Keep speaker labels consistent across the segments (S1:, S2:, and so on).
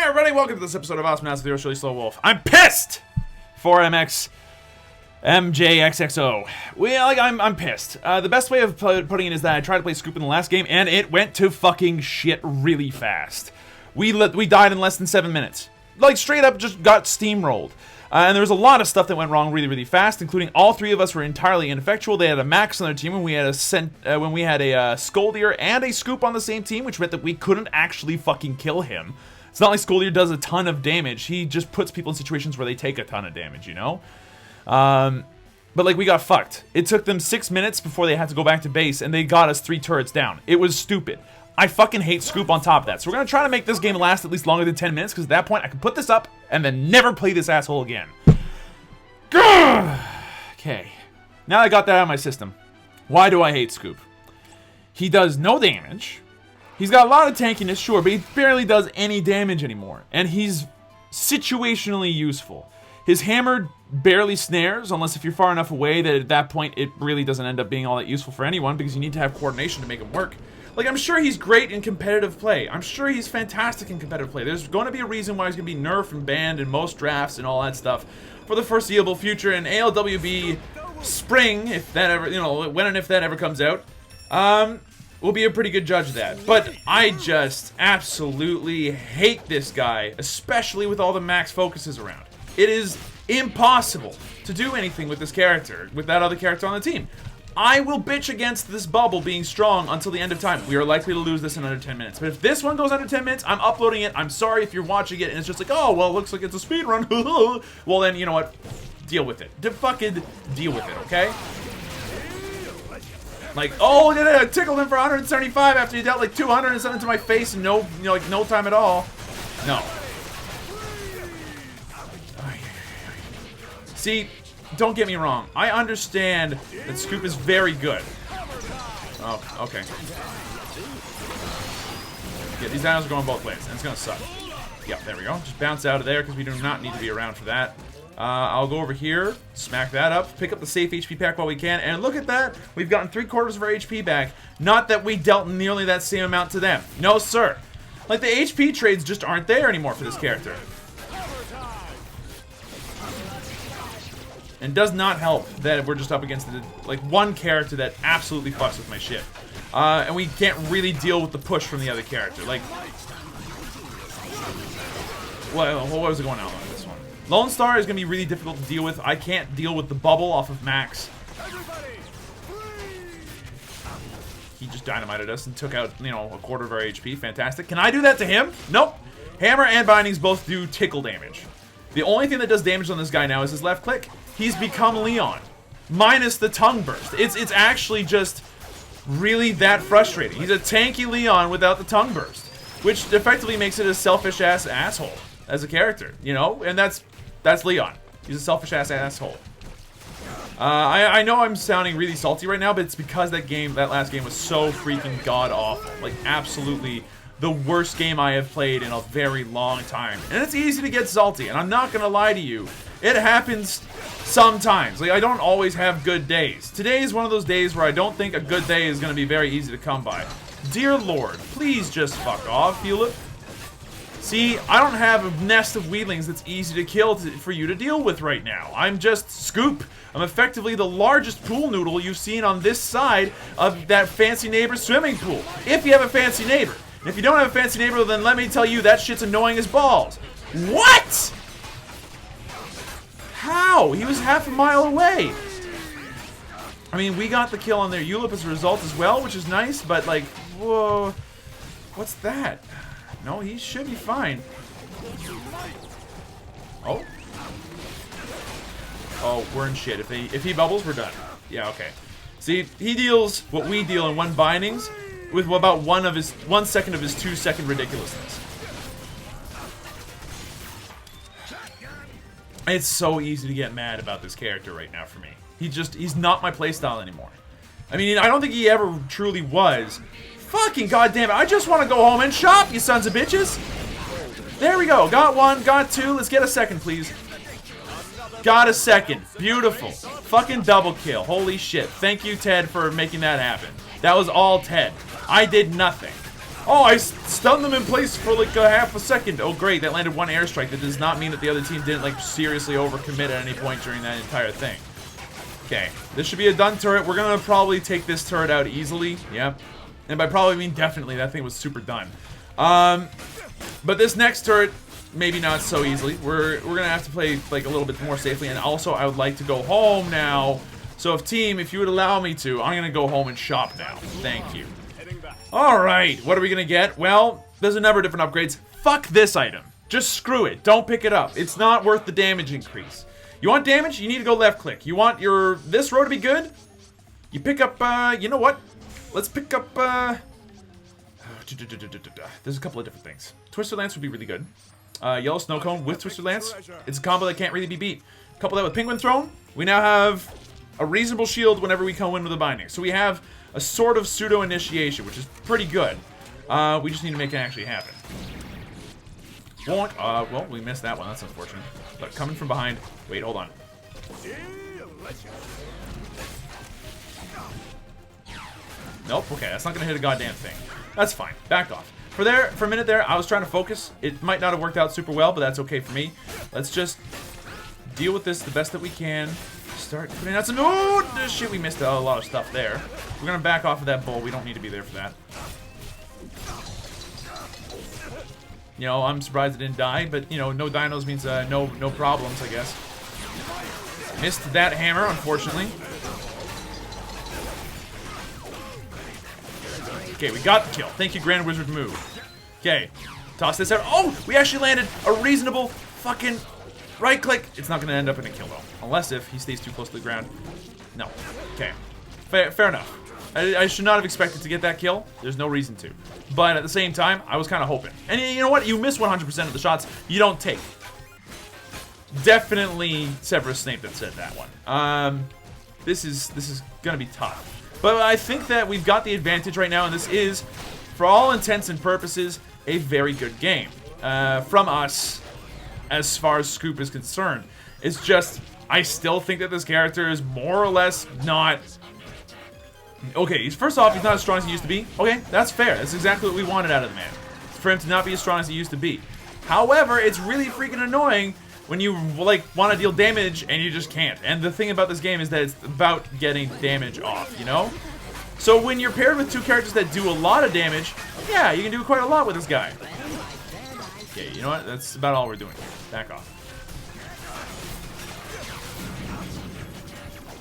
S1: everybody, welcome to this episode of Awesomenauts with yours truly, SlowWolf. I'm pissed! 4MX MJXXO. I'm pissed. The best way of putting it is that I tried to play Scoop in the last game, and it went to fucking shit really fast. We died in less than 7 minutes. Like, straight up just got steamrolled. And there was a lot of stuff that went wrong really, really fast, including all three of us were entirely ineffectual. They had a Max on their team when we had a Scoldier and a Scoop on the same team, which meant that we couldn't actually fucking kill him. It's not like Scoldier does a ton of damage. He just puts people in situations where they take a ton of damage, you know? But, like, we got fucked. It took them 6 minutes before they had to go back to base, and they got us 3 turrets down. It was stupid. I fucking hate Scoop on top of that. So we're going to try to make this game last at least longer than 10 minutes, because at that point I can put this up and then never play this asshole again. Okay. Now I got that out of my system. Why do I hate Scoop? He does no damage. He's got a lot of tankiness, sure, but he barely does any damage anymore. And he's situationally useful. His hammer barely snares, unless if you're far enough away that at that point it really doesn't end up being all that useful for anyone, because you need to have coordination to make him work. Like, I'm sure he's great in competitive play. I'm sure he's fantastic in competitive play. There's going to be a reason why he's going to be nerfed and banned in most drafts and all that stuff for the foreseeable future. And ALWB Spring, if that ever, when and if that ever comes out, will be a pretty good judge of that. But I just absolutely hate this guy, especially with all the max focuses around. It is impossible to do anything with this character, with that other character on the team. I will bitch against this bubble being strong until the end of time. We are likely to lose this in under 10 minutes. But if this one goes under 10 minutes, I'm uploading it. I'm sorry if you're watching it and it's just like, oh, well, it looks like it's a speed run. Well, then, you know what? Deal with it. Fucking deal with it, okay? Like, oh, I tickled him for 175 after he dealt like 200 and sent it to my face in no time at all. No. See, don't get me wrong. I understand that Scoop is very good. Oh, okay. Yeah, these dinosaurs are going both ways, and it's gonna suck. Yeah, there we go. Just bounce out of there because we do not need to be around for that. I'll go over here, smack that up, pick up the safe HP pack while we can, and look at that. We've gotten 3/4 of our HP back. Not that we dealt nearly that same amount to them. No, sir. Like, the HP trades just aren't there anymore for this character. And does not help that we're just up against like one character that absolutely fucks with my shit. And we can't really deal with the push from the other character. Like, what was going on with this one? Lone Star is going to be really difficult to deal with. I can't deal with the bubble off of Max. He just dynamited us and took out, a 1/4 of our HP. Fantastic. Can I do that to him? Nope. Hammer and Bindings both do tickle damage. The only thing that does damage on this guy now is his left click. He's become Leon, minus the tongue burst. It's actually just really that frustrating. He's a tanky Leon without the tongue burst, which effectively makes it a selfish-ass asshole as a character, And that's Leon. He's a selfish-ass asshole. I know I'm sounding really salty right now, but it's because that last game was so freaking god-awful. Like, absolutely the worst game I have played in a very long time. And it's easy to get salty, and I'm not gonna lie to you. It happens sometimes. Like, I don't always have good days. Today is one of those days where I don't think a good day is gonna be very easy to come by. Dear Lord, please just fuck off, Hewlett. See, I don't have a nest of weedlings that's easy to kill for you to deal with right now. I'm just Scoop. I'm effectively the largest pool noodle you've seen on this side of that fancy neighbor's swimming pool. If you have a fancy neighbor. And if you don't have a fancy neighbor, then let me tell you, that shit's annoying as balls. What? How? He was half a mile away. I mean, we got the kill on their Ulip as a result as well, which is nice, but like, whoa. What's that? No, he should be fine. Oh. Oh, we're in shit. If he bubbles, we're done. Yeah, okay. See, he deals what we deal in 1 bindings with about 1 second of his 2-second ridiculousness. It's so easy to get mad about this character right now for me. He's not my playstyle anymore. I mean, I don't think he ever truly was. Fucking goddamn it, I just want to go home and shop, you sons of bitches! There we go, got 1, got 2, let's get a second, please. Got a second, beautiful. Fucking double kill, holy shit. Thank you, Ted, for making that happen. That was all Ted. I did nothing. Oh, I stunned them in place for like a half a second. Oh, great. That landed one airstrike. That does not mean that the other team didn't like seriously overcommit at any point during that entire thing. Okay, this should be a done turret. We're gonna probably take this turret out easily. Yep. And by probably I mean definitely. That thing was super done. But this next turret, maybe not so easily. We're gonna have to play like a little bit more safely. And also, I would like to go home now. So if you would allow me to, I'm gonna go home and shop now. Thank you. Alright, what are we gonna get? Well, there's a number of different upgrades. Fuck this item. Just screw it. Don't pick it up. It's not worth the damage increase. You want damage? You need to go left click. You want this row to be good? You pick up, you know what? Let's pick up, there's a couple of different things. Twister Lance would be really good. Yellow Snow Cone with Twister Lance. It's a combo that can't really be beat. Couple that with Penguin Throne. We now have a reasonable shield whenever we come in with a binding. So we have a sort of pseudo-initiation, which is pretty good. We just need to make it actually happen. Well, we missed that one. That's unfortunate. But coming from behind. Wait, hold on. Nope, okay, that's not gonna hit a goddamn thing. That's fine. Back off. For a minute there, I was trying to focus. It might not have worked out super well, but that's okay for me. Let's just deal with this the best that we can. Start putting out some... Oh, shit, we missed a lot of stuff there. We're gonna back off of that bull. We don't need to be there for that. You know, I'm surprised it didn't die, but, you know, no dinos means no problems, I guess. Missed that hammer, unfortunately. Okay, we got the kill. Thank you, Grand Wizard move. Okay, toss this out. Oh, we actually landed a reasonable fucking right click. It's not going to end up in a kill, though. Unless if he stays too close to the ground. No. Okay. Fair enough. I should not have expected to get that kill. There's no reason to. But at the same time, I was kind of hoping. And you know what? You miss 100% of the shots you don't take. Definitely Severus Snape that said that one. This is going to be tough. But I think that we've got the advantage right now, and this is, for all intents and purposes, a very good game from us as far as Scoop is concerned. It's just, I still think that this character is more or less not... Okay, first off, he's not as strong as he used to be. Okay, that's fair. That's exactly what we wanted out of the man. For him to not be as strong as he used to be. However, it's really freaking annoying when you, like, want to deal damage and you just can't. And the thing about this game is that it's about getting damage off, you know? So when you're paired with two characters that do a lot of damage, yeah, you can do quite a lot with this guy. Okay, you know what? That's about all we're doing. Back off.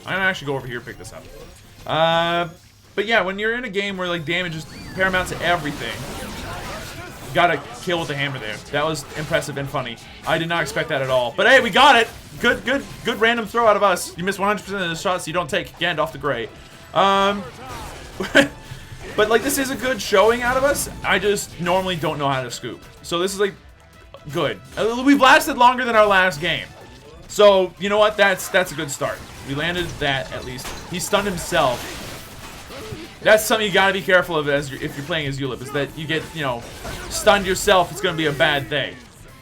S1: I'm gonna actually go over here and pick this up. But yeah, when you're in a game where, like, damage is paramount to everything, you gotta kill with the hammer there. That was impressive and funny. I did not expect that at all. But hey, we got it! Good random throw out of us. You miss 100% of the shots you don't take. Gandalf the Grey. But, like, this is a good showing out of us. I just normally don't know how to scoop. So this is, like, good. We've lasted longer than our last game. So, you know what? That's a good start. We landed that, at least. He stunned himself. That's something you gotta be careful of if you're playing as Ulip, is that you get, you know, stunned yourself. It's gonna be a bad thing.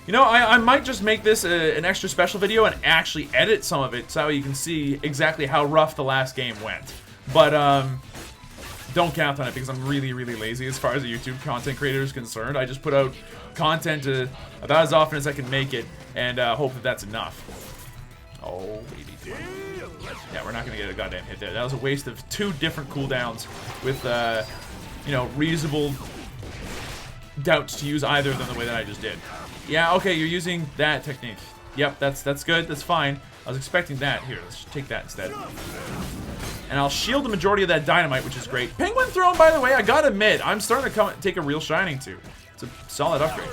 S1: You know, I might just make this an extra special video and actually edit some of it so you can see exactly how rough the last game went. But, don't count on it because I'm really, really lazy as far as a YouTube content creator is concerned. I just put out content about as often as I can make it and hope that that's enough. Oh, baby. Yeah, we're not going to get a goddamn hit there. That was a waste of 2 different cooldowns with, you know, reasonable doubts to use either of them the way that I just did. Yeah, okay, you're using that technique. Yep, that's good. That's fine. I was expecting that. Here, let's take that instead. And I'll shield the majority of that dynamite, which is great. Penguin Throne, by the way, I gotta admit, I'm starting to take a real shining to. It's a solid upgrade.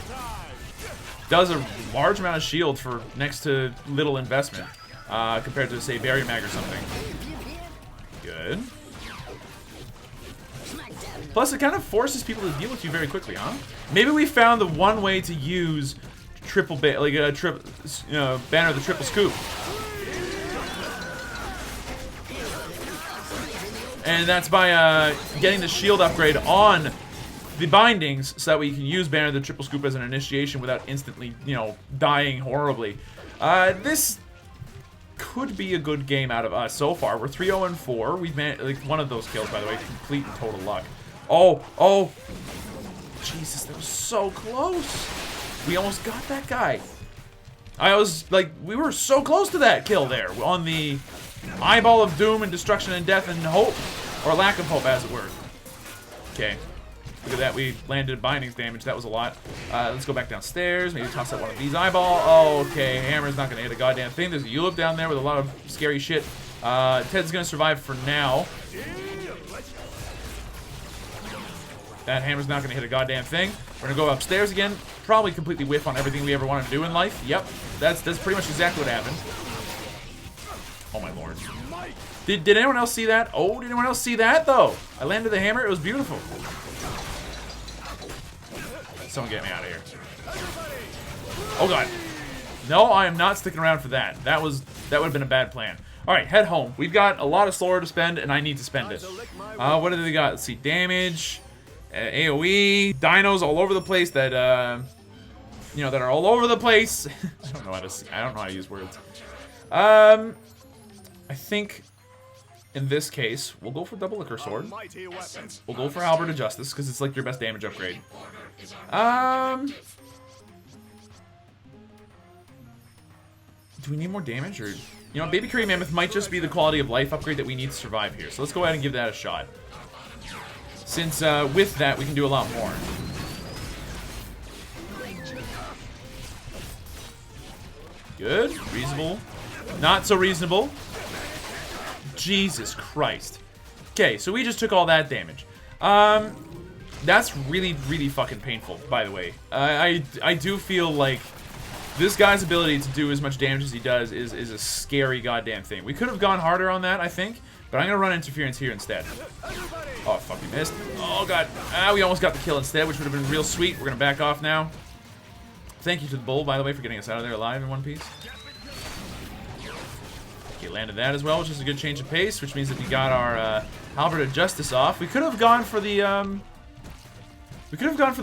S1: Does a large amount of shield for next to little investment. Compared to, say, Barrier Mag or something. Good. Plus, it kind of forces people to deal with you very quickly, huh? Maybe we found the one way to use triple banner of the triple scoop. And that's by getting the shield upgrade on the bindings so that we can use Banner of the Triple Scoop as an initiation without instantly, you know, dying horribly. This could be a good game out of us so far. We're 3-0-4. We've managed, like, one of those kills, by the way, complete and total luck. Oh! Jesus, that was so close. We almost got that guy. I was like, we were so close to that kill there on the eyeball of doom and destruction and death and hope, or lack of hope, as it were. Okay, look at that. We landed bindings damage. That was a lot. Let's go back downstairs. Maybe toss out one of these eyeball. Oh, okay. Hammer's not gonna hit a goddamn thing. There's a Ulip down there with a lot of scary shit. Ted's gonna survive for now. That hammer's not gonna hit a goddamn thing. We're gonna go upstairs again. Probably completely whiff on everything we ever wanted to do in life. Yep, that's pretty much exactly what happened. Oh my lord. Did anyone else see that? Oh, did anyone else see that though? I landed the hammer. It was beautiful. Someone get me out of here. Oh god. No, I am not sticking around for that. That would have been a bad plan. All right, head home. We've got a lot of slower to spend, and I need to spend it. What do they got? Let's see. Damage. AoE, dinos all over the place that you know, that are all over the place. I don't know how to use words. I think in this case we'll go for double liquor sword. We'll go for halberd of justice because it's like your best damage upgrade. Do we need more damage, or you know, baby curry mammoth might just be the quality of life upgrade that we need to survive here. So let's go ahead and give that a shot. Since with that, we can do a lot more. Good. Reasonable. Not so reasonable. Jesus Christ. Okay, so we just took all that damage. That's really, really fucking painful, by the way. I do feel like this guy's ability to do as much damage as he does is a scary goddamn thing. We could have gone harder on that, I think. But I'm going to run interference here instead. Oh, fuck, we missed. Oh, God. We almost got the kill instead, which would have been real sweet. We're going to back off now. Thank you to the bull, by the way, for getting us out of there alive in one piece. Okay, landed that as well, which is a good change of pace, which means that we got our halberd of justice off. We could have gone for the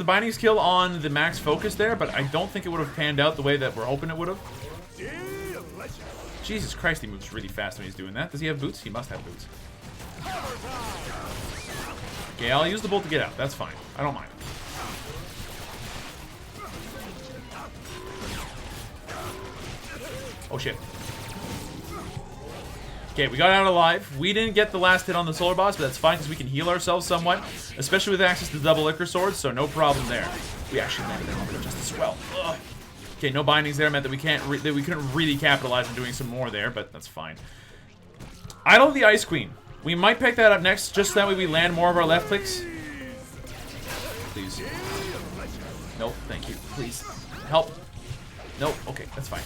S1: bindings kill on the max focus there, but I don't think it would have panned out the way that we're hoping it would have. Jesus Christ, he moves really fast when he's doing that. Does he have boots? He must have boots. Okay, I'll use the bolt to get out. That's fine. I don't mind. Oh, shit. Okay, we got out alive. We didn't get the last hit on the solar boss, but that's fine because we can heal ourselves somewhat, especially with access to the double liquor swords, so no problem there. We actually landed it just as well. Ugh. Okay, no bindings there meant that we couldn't really capitalize on doing some more there, but that's fine. Idol of the Ice Queen. We might pick that up next, just that way we land more of our left clicks. Please. Nope, thank you. Please. Help. Nope, okay, that's fine.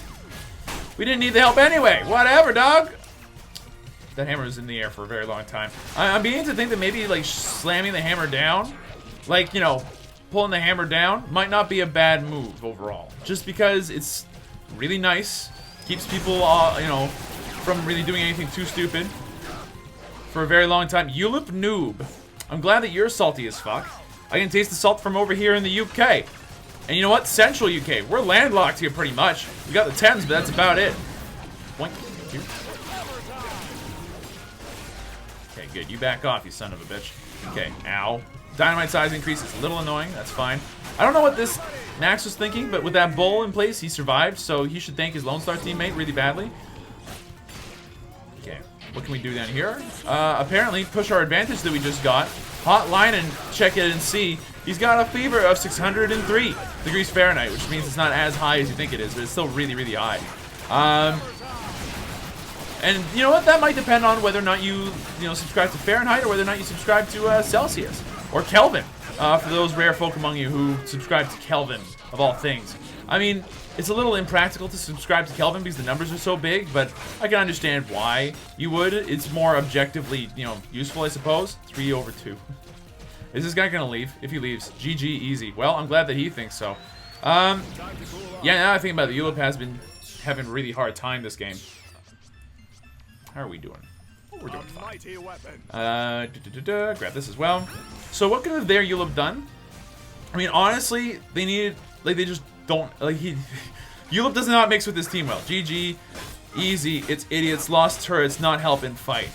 S1: We didn't need the help anyway. Whatever, dog. That hammer was in the air for a very long time. I'm beginning to think that maybe, like, slamming the hammer down, like, you know, pulling the hammer down might not be a bad move overall. Just because it's really nice. Keeps people, you know, from really doing anything too stupid for a very long time. Ulip noob. I'm glad that you're salty as fuck. I can taste the salt from over here in the UK. And you know what? Central UK. We're landlocked here pretty much. We got the Thames, but that's about it. Boink. Thank you. Okay, good. You back off, you son of a bitch. Okay, ow. Dynamite size increase is a little annoying. That's fine. I don't know what this Max was thinking, but with that bull in place, he survived, so he should thank his Lone Star teammate really badly. Okay, what can we do down here? Apparently, push our advantage that we just got. Hotline and check it and see. He's got a fever of 603 degrees Fahrenheit, which means it's not as high as you think it is, but it's still really, really high. And you know what? That might depend on whether or not you subscribe to Fahrenheit or whether or not you subscribe to Celsius or Kelvin. For those rare folk among you who subscribe to Kelvin, of all things. I mean, it's a little impractical to subscribe to Kelvin because the numbers are so big, but I can understand why you would. It's more objectively, useful, I suppose. 3/2. Is this guy gonna leave? If he leaves, GG easy. Well, I'm glad that he thinks so. Yeah, now I think about it, Ulip has been having a really hard time this game. How are we doing? We're doing fine. Grab this as well. So what could have their Ulip done? I mean, honestly, they needed, like, they just don't, like, Ulip does not mix with this team well. GG, easy, it's idiots, lost turrets, not helping fight.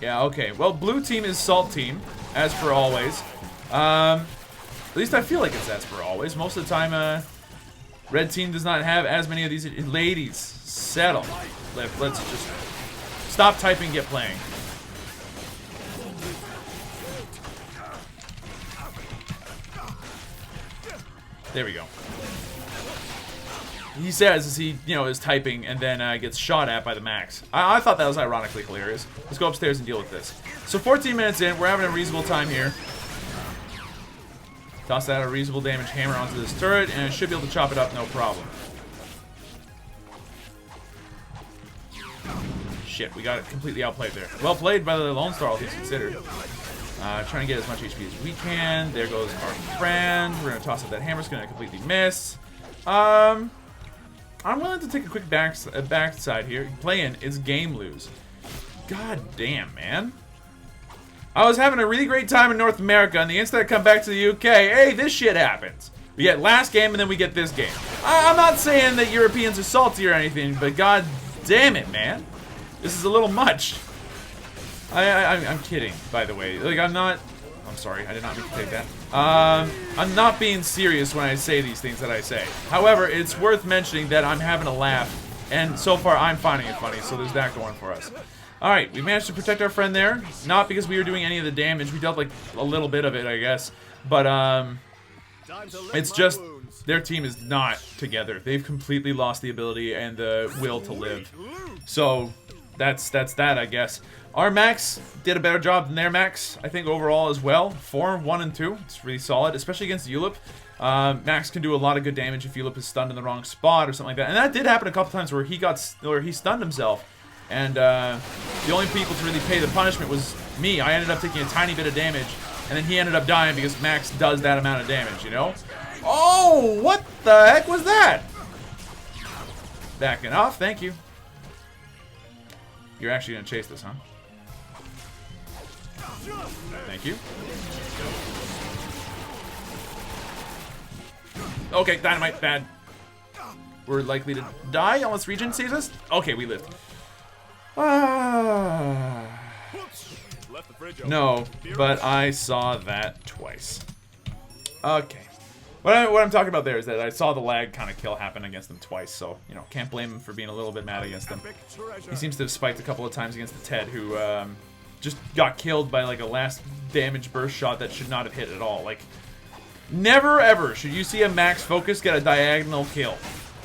S1: Yeah, okay. Well, blue team is salt team, as per always. The least I feel like it's Esper always. Most of the time, red team does not have as many of these. Ladies, settle. Let's just stop typing, get playing. There we go. He says as he, is typing and then gets shot at by the Max. I thought that was ironically hilarious. Let's go upstairs and deal with this. So 14 minutes in, we're having a reasonable time here. Toss out a reasonable damage hammer onto this turret, and it should be able to chop it up, no problem. Shit, we got it completely outplayed there. Well played by the Lone Star, all things considered. Trying to get as much HP as we can. There goes our friend. We're going to toss out that hammer. It's going to completely miss. I'm willing to take a quick backside here. Play-in is game lose. God damn, man. I was having a really great time in North America, and the instant I come back to the UK, hey, this shit happens. We get last game, and then we get this game. I'm not saying that Europeans are salty or anything, but god damn it, man. This is a little much. I'm kidding, by the way. Like, I'm sorry, I did not mean to take that. I'm not being serious when I say these things that I say. However, it's worth mentioning that I'm having a laugh, and so far I'm finding it funny, so there's that going for us. Alright, we managed to protect our friend there. Not because we were doing any of the damage. We dealt, like, a little bit of it, I guess. But, it's just their team is not together. They've completely lost the ability and the will to live. So, that's that, I guess. Our Max did a better job than their Max, I think, overall as well. 4, 1, and 2. It's really solid, especially against Ulip. Max can do a lot of good damage if Ulip is stunned in the wrong spot or something like that. And that did happen a couple times where he stunned himself. And the only people to really pay the punishment was me. I ended up taking a tiny bit of damage, and then he ended up dying because Max does that amount of damage, you know? Oh, what the heck was that? Backing off, thank you. You're actually gonna chase this, huh? Thank you. Okay, dynamite, bad. We're likely to die unless Regen saves us. Okay, we lived. No, but I saw that twice. Okay. What I'm talking about there is that I saw the lag kind of kill happen against them twice, so, can't blame him for being a little bit mad against them. He seems to have spiked a couple of times against the Ted, who just got killed by, like, a last damage burst shot that should not have hit at all. Like, never ever should you see a Max Focus get a diagonal kill.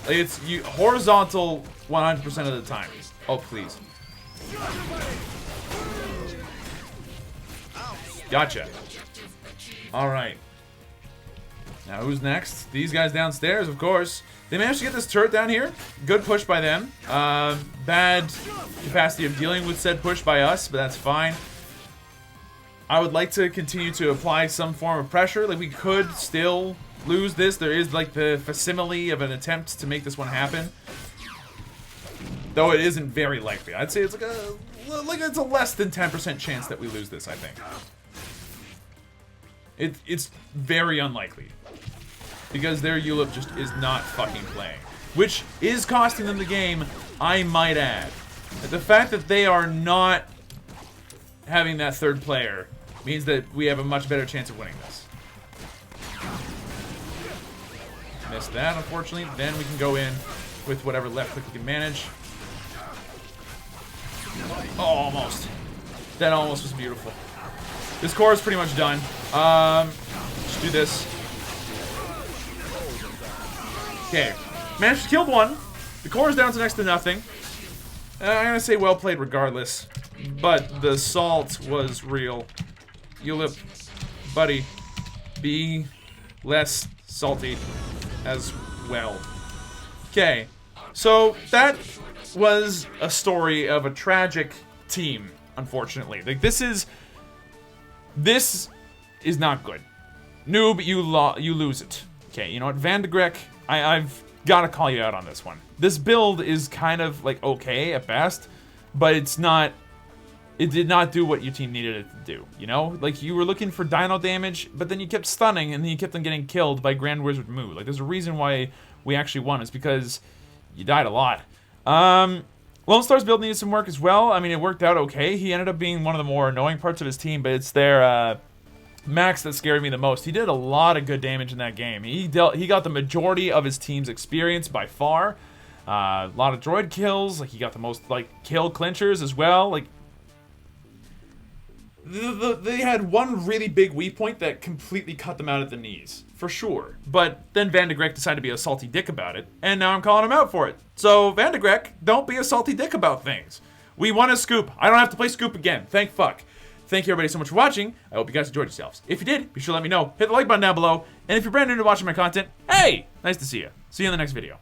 S1: Like, it's horizontal 100% of the time. Oh, please. Gotcha. Alright. Now who's next? These guys downstairs, of course. They managed to get this turret down here. Good push by them. Bad capacity of dealing with said push by us, but that's fine. I would like to continue to apply some form of pressure. Like, we could still lose this. There is, like, the facsimile of an attempt to make this one happen. Though it isn't very likely. I'd say it's like it's a less than 10% chance that we lose this, I think. It's very unlikely. Because their Ulip just is not fucking playing. Which is costing them the game, I might add. The fact that they are not having that third player means that we have a much better chance of winning this. Missed that, unfortunately. Then we can go in with whatever left click we can manage. Oh, almost. That almost was beautiful. This core is pretty much done. Just do this. Okay. Managed to kill one. The core is down to next to nothing. I'm gonna say well played regardless. But the salt was real. Ulip, buddy, be less salty as well. Okay. So that was a story of a tragic team, unfortunately. Like, this is not good. Noob, you lose it. Okay, you know what, Van de Grek, I've got to call you out on this one. This build is kind of, like, okay at best, but it did not do what your team needed it to do, you know? Like, you were looking for dino damage, but then you kept stunning, and then you kept on getting killed by Grand Wizard Moo. Like, there's a reason why we actually won, is because you died a lot. Lone Star's build needed some work as well. I mean, it worked out okay. He ended up being one of the more annoying parts of his team, but it's their Max that scared me the most. He did a lot of good damage in that game. He got the majority of his team's experience by far. A lot of droid kills. Like, he got the most, like, kill clinchers as well. Like, they had one really big weak point that completely cut them out at the knees, for sure. But then Van de Grek decided to be a salty dick about it, and now I'm calling him out for it. So, Van de Grek, don't be a salty dick about things. We won a scoop. I don't have to play scoop again. Thank fuck. Thank you everybody so much for watching. I hope you guys enjoyed yourselves. If you did, be sure to let me know. Hit the like button down below. And if you're brand new to watching my content, hey, nice to see you. See you in the next video.